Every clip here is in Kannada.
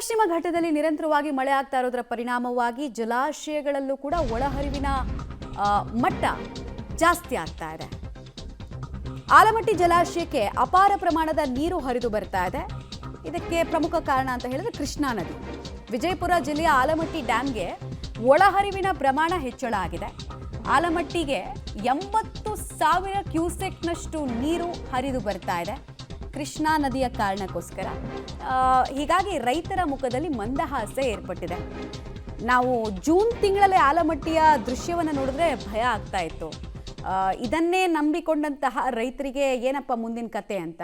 ಪಶ್ಚಿಮ ಘಟ್ಟದಲ್ಲಿ ನಿರಂತರವಾಗಿ ಮಳೆ ಆಗ್ತಾ ಇರೋದರ ಪರಿಣಾಮವಾಗಿ ಜಲಾಶಯಗಳಲ್ಲೂ ಕೂಡ ಒಳಹರಿವಿನ ಮಟ್ಟ ಜಾಸ್ತಿ ಆಗ್ತಾ ಇದೆ. ಆಲಮಟ್ಟಿ ಜಲಾಶಯಕ್ಕೆ ಅಪಾರ ಪ್ರಮಾಣದ ನೀರು ಹರಿದು ಬರ್ತಾ ಇದೆ. ಇದಕ್ಕೆ ಪ್ರಮುಖ ಕಾರಣ ಅಂತ ಹೇಳಿದ್ರೆ ಕೃಷ್ಣಾ ನದಿ. ವಿಜಯಪುರ ಜಿಲ್ಲೆಯ ಆಲಮಟ್ಟಿ ಡ್ಯಾಂಗೆ ಒಳಹರಿವಿನ ಪ್ರಮಾಣ ಹೆಚ್ಚಳ ಆಗಿದೆ. ಆಲಮಟ್ಟಿಗೆ 80,000 ಕ್ಯೂಸೆಕ್ನಷ್ಟು ನೀರು ಹರಿದು ಬರ್ತಾ ಇದೆ ಕೃಷ್ಣಾ ನದಿಯ ಕಾರಣಕ್ಕೋಸ್ಕರ. ಹೀಗಾಗಿ ರೈತರ ಮುಖದಲ್ಲಿ ಮಂದಹಾಸ ಏರ್ಪಟ್ಟಿದೆ. ನಾವು ಜೂನ್ ತಿಂಗಳಲ್ಲೇ ಆಲಮಟ್ಟಿಯ ದೃಶ್ಯವನ್ನು ನೋಡಿದ್ರೆ ಭಯ ಆಗ್ತಾ ಇತ್ತು. ಇದನ್ನೇ ನಂಬಿಕೊಂಡಂತಹ ರೈತರಿಗೆ ಏನಪ್ಪ ಮುಂದಿನ ಕತೆ ಅಂತ.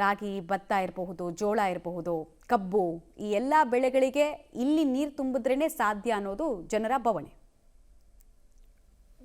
ರಾಗಿ, ಭತ್ತ ಇರಬಹುದು, ಜೋಳ ಇರಬಹುದು, ಕಬ್ಬು, ಈ ಎಲ್ಲ ಬೆಳೆಗಳಿಗೆ ಇಲ್ಲಿ ನೀರು ತುಂಬಿದ್ರೇ ಸಾಧ್ಯ ಅನ್ನೋದು ಜನರ ಭಾವನೆ.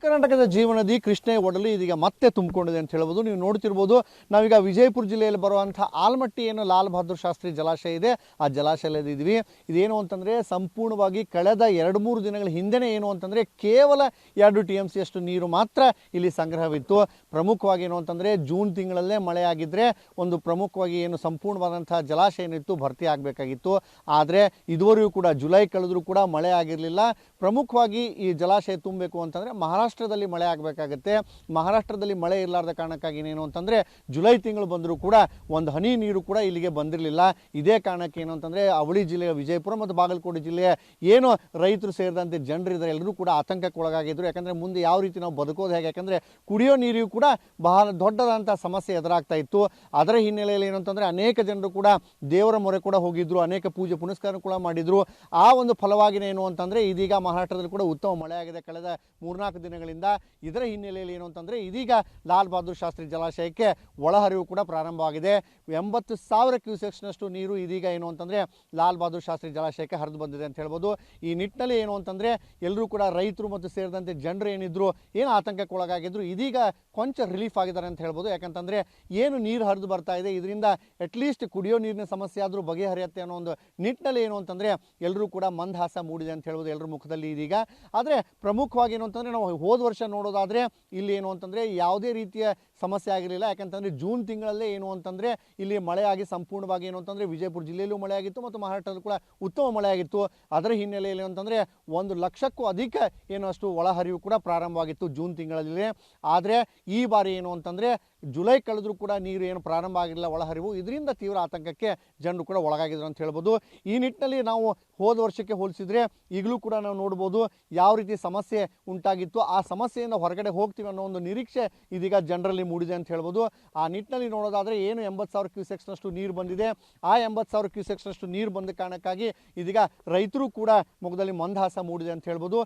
ಕರ್ನಾಟಕದ ಜೀವನದಿ ಕೃಷ್ಣೆ ಒಡಲು ಇದೀಗ ಮತ್ತೆ ತುಂಬಿಕೊಂಡಿದೆ ಅಂತ ಹೇಳ್ಬೋದು. ನೀವು ನೋಡ್ತಿರ್ಬೋದು, ನಾವೀಗ ವಿಜಯಪುರ ಜಿಲ್ಲೆಯಲ್ಲಿ ಬರುವಂಥ ಆಲಮಟ್ಟಿ ಏನು ಲಾಲ್ ಬಹದ್ದೂರ್ ಶಾಸ್ತ್ರಿ ಜಲಾಶಯ ಇದೆ, ಆ ಜಲಾಶಯದಲ್ಲಿ ಇದ್ದೀವಿ. ಇದೇನು ಅಂತಂದರೆ ಸಂಪೂರ್ಣವಾಗಿ ಕಳೆದ 2-3 ದಿನಗಳ ಹಿಂದೆನೇ ಏನು ಅಂತಂದರೆ ಕೇವಲ 2 TMC ಅಷ್ಟು ನೀರು ಮಾತ್ರ ಇಲ್ಲಿ ಸಂಗ್ರಹವಿತ್ತು. ಪ್ರಮುಖವಾಗಿ ಏನು ಅಂತಂದರೆ ಜೂನ್ ತಿಂಗಳಲ್ಲೇ ಮಳೆ ಆಗಿದ್ದರೆ ಒಂದು ಪ್ರಮುಖವಾಗಿ ಏನು ಸಂಪೂರ್ಣವಾದಂಥ ಜಲಾಶಯ ಏನಿತ್ತು ಭರ್ತಿ ಆಗಬೇಕಾಗಿತ್ತು. ಆದರೆ ಇದುವರೆಗೂ ಕೂಡ ಜುಲೈ ಕಳೆದರೂ ಕೂಡ ಮಳೆ ಆಗಿರಲಿಲ್ಲ. ಪ್ರಮುಖವಾಗಿ ಈ ಜಲಾಶಯ ತುಂಬಬೇಕು ಅಂತಂದರೆ ಮಹಾರಾಷ್ಟ್ರದಲ್ಲಿ ಮಳೆ ಆಗಬೇಕಾಗತ್ತೆ. ಮಹಾರಾಷ್ಟ್ರದಲ್ಲಿ ಮಳೆ ಇರಲಾರ್ದ ಕಾರಣಕ್ಕಾಗಿ ಏನು ಅಂತಂದರೆ ಜುಲೈ ತಿಂಗಳು ಬಂದರೂ ಕೂಡ ಒಂದು ಹನಿ ನೀರು ಕೂಡ ಇಲ್ಲಿಗೆ ಬಂದಿರಲಿಲ್ಲ. ಇದೇ ಕಾರಣಕ್ಕೆ ಏನು ಅಂತಂದರೆ ಅವಳಿ ಜಿಲ್ಲೆಯ ವಿಜಯಪುರ ಮತ್ತು ಬಾಗಲಕೋಟೆ ಜಿಲ್ಲೆಯ ಏನು ರೈತರು ಸೇರಿದಂತೆ ಜನರಿದ್ದಾರೆ ಎಲ್ಲರೂ ಕೂಡ ಆತಂಕಕ್ಕೆ ಒಳಗಾಗಿದ್ದರು. ಯಾಕಂದರೆ ಮುಂದೆ ಯಾವ ರೀತಿ ನಾವು ಬದುಕೋದು ಹೇಗೆ, ಯಾಕಂದರೆ ಕುಡಿಯೋ ನೀರಿಗೂ ಕೂಡ ಬಹಳ ದೊಡ್ಡದಾದಂಥ ಸಮಸ್ಯೆ ಎದುರಾಗ್ತಾ ಇತ್ತು. ಅದರ ಹಿನ್ನೆಲೆಯಲ್ಲಿ ಏನು ಅಂತಂದರೆ ಅನೇಕ ಜನರು ಕೂಡ ದೇವರ ಮೊರೆ ಕೂಡ ಹೋಗಿದ್ರು, ಅನೇಕ ಪೂಜೆ ಪುನಸ್ಕಾರ ಕೂಡ ಮಾಡಿದರು. ಆ ಒಂದು ಫಲವಾಗಿನೇ ಏನು ಅಂತಂದರೆ ಇದೀಗ ಮಹಾರಾಷ್ಟ್ರದಲ್ಲಿ ಕೂಡ ಉತ್ತಮ ಮಳೆ ಆಗಿದೆ ಕಳೆದ 3-4 ದಿನಗಳಿಂದ. ಇದರ ಹಿನ್ನೆಲೆಯಲ್ಲಿ ಏನು ಅಂತಂದರೆ ಇದೀಗ ಲಾಲ್ ಬಹದ್ದೂರ್ ಶಾಸ್ತ್ರಿ ಜಲಾಶಯಕ್ಕೆ ಒಳಹರಿವು ಕೂಡ ಪ್ರಾರಂಭವಾಗಿದೆ. 80,000 ಕ್ಯೂಸೆಕ್ಸ್ನಷ್ಟು ನೀರು ಇದೀಗ ಏನು ಅಂತಂದರೆ ಲಾಲ್ ಬಹದ್ದೂರ್ ಶಾಸ್ತ್ರಿ ಜಲಾಶಯಕ್ಕೆ ಹರಿದು ಬಂದಿದೆ ಅಂತ ಹೇಳ್ಬೋದು. ಈ ನಿಟ್ಟಿನಲ್ಲಿ ಏನು ಅಂತಂದರೆ ಎಲ್ಲರೂ ಕೂಡ ರೈತರು ಮತ್ತು ಸೇರಿದಂತೆ ಜನರು ಏನಿದ್ರು ಏನು ಆತಂಕಕ್ಕೆ ಒಳಗಾಗಿದ್ರು ಇದೀಗ ಕೊಂಚ ರಿಲೀಫ್ ಆಗಿದ್ದಾರೆ ಅಂತ ಹೇಳ್ಬೋದು. ಯಾಕಂತಂದರೆ ಏನು ನೀರು ಹರಿದು ಬರ್ತಾ ಇದೆ ಇದರಿಂದ ಅಟ್ಲೀಸ್ಟ್ ಕುಡಿಯೋ ನೀರಿನ ಸಮಸ್ಯೆ ಆದರೂ ಬಗೆಹರಿಯುತ್ತೆ ಅನ್ನೋ ಒಂದು ನಿಟ್ಟಿನಲ್ಲಿ ಏನು ಅಂತಂದರೆ ಎಲ್ಲರೂ ಕೂಡ ಮಂದಹಾಸ ಮೂಡಿದೆ ಅಂತ ಹೇಳ್ಬೋದು ಎಲ್ಲರ ಮುಖದಲ್ಲಿ ಇದೀಗ. ಆದರೆ ಪ್ರಮುಖವಾಗಿ ಏನು ಅಂತಂದರೆ ನಾವು ಹೋದ ವರ್ಷ ನೋಡೋದಾದರೆ ಇಲ್ಲಿ ಏನು ಅಂತಂದರೆ ಯಾವುದೇ ರೀತಿಯ ಸಮಸ್ಯೆ ಆಗಿರಲಿಲ್ಲ. ಯಾಕಂತಂದರೆ ಜೂನ್ ತಿಂಗಳಲ್ಲೇ ಏನು ಅಂತಂದರೆ ಇಲ್ಲಿ ಮಳೆಯಾಗಿ ಸಂಪೂರ್ಣವಾಗಿ ಏನು ಅಂತಂದರೆ ವಿಜಯಪುರ ಜಿಲ್ಲೆಯಲ್ಲೂ ಮಳೆ ಆಗಿತ್ತು ಮತ್ತು ಮಹಾರಾಷ್ಟ್ರದಲ್ಲೂ ಕೂಡ ಉತ್ತಮ ಮಳೆ ಆಗಿತ್ತು. ಅದರ ಹಿನ್ನೆಲೆಯಲ್ಲಿ ಅಂತಂದರೆ 1 ಲಕ್ಷಕ್ಕೂ ಅಧಿಕ ಏನು ಅಷ್ಟು ಒಳಹರಿವು ಕೂಡ ಪ್ರಾರಂಭವಾಗಿತ್ತು ಜೂನ್ ತಿಂಗಳಲ್ಲಿ. ಆದರೆ ಈ ಬಾರಿ ಏನು ಅಂತಂದರೆ ಜುಲೈ ಕಳೆದರೂ ಕೂಡ ನೀರು ಏನು ಪ್ರಾರಂಭ ಆಗಿರಲಿಲ್ಲ ಒಳಹರಿವು. ಇದರಿಂದ ತೀವ್ರ ಆತಂಕಕ್ಕೆ ಜನರು ಕೂಡ ಒಳಗಾಗಿದ್ರು ಅಂತ ಹೇಳ್ಬೋದು. ಈ ನಿಟ್ಟಿನಲ್ಲಿ ನಾವು ಹೋದ ವರ್ಷಕ್ಕೆ ಹೋಲಿಸಿದರೆ ಈಗಲೂ ಕೂಡ ನಾವು ನೋಡ್ಬೋದು ಯಾವ ರೀತಿ ಸಮಸ್ಯೆ ಉಂಟಾಗಿತ್ತು. ಆ ಸಮಸ್ಯೆಯಿಂದ ಹೊರಗಡೆ ಹೋಗ್ತೀವಿ ಅನ್ನೋ ಒಂದು ನಿರೀಕ್ಷೆ ಇದೀಗ ಜನರಲ್ಲಿ ಮೂಡಿದೆ ಅಂತ ಹೇಳ್ಬೋದು. ಆ ನಿಟ್ಟಿನಲ್ಲಿ ನೋಡೋದಾದರೆ ಏನು 80,000 ಕ್ಯೂಸೆಕ್ಸ್ನಷ್ಟು ನೀರು ಬಂದಿದೆ. ಆ 80,000 ಕ್ಯೂಸೆಕ್ಸ್ನಷ್ಟು ನೀರು ಬಂದ ಕಾರಣಕ್ಕಾಗಿ ಇದೀಗ ರೈತರು ಕೂಡ ಮುಖದಲ್ಲಿ ಮಂದಹಾಸ ಮೂಡಿದೆ ಅಂತ ಹೇಳ್ಬೋದು.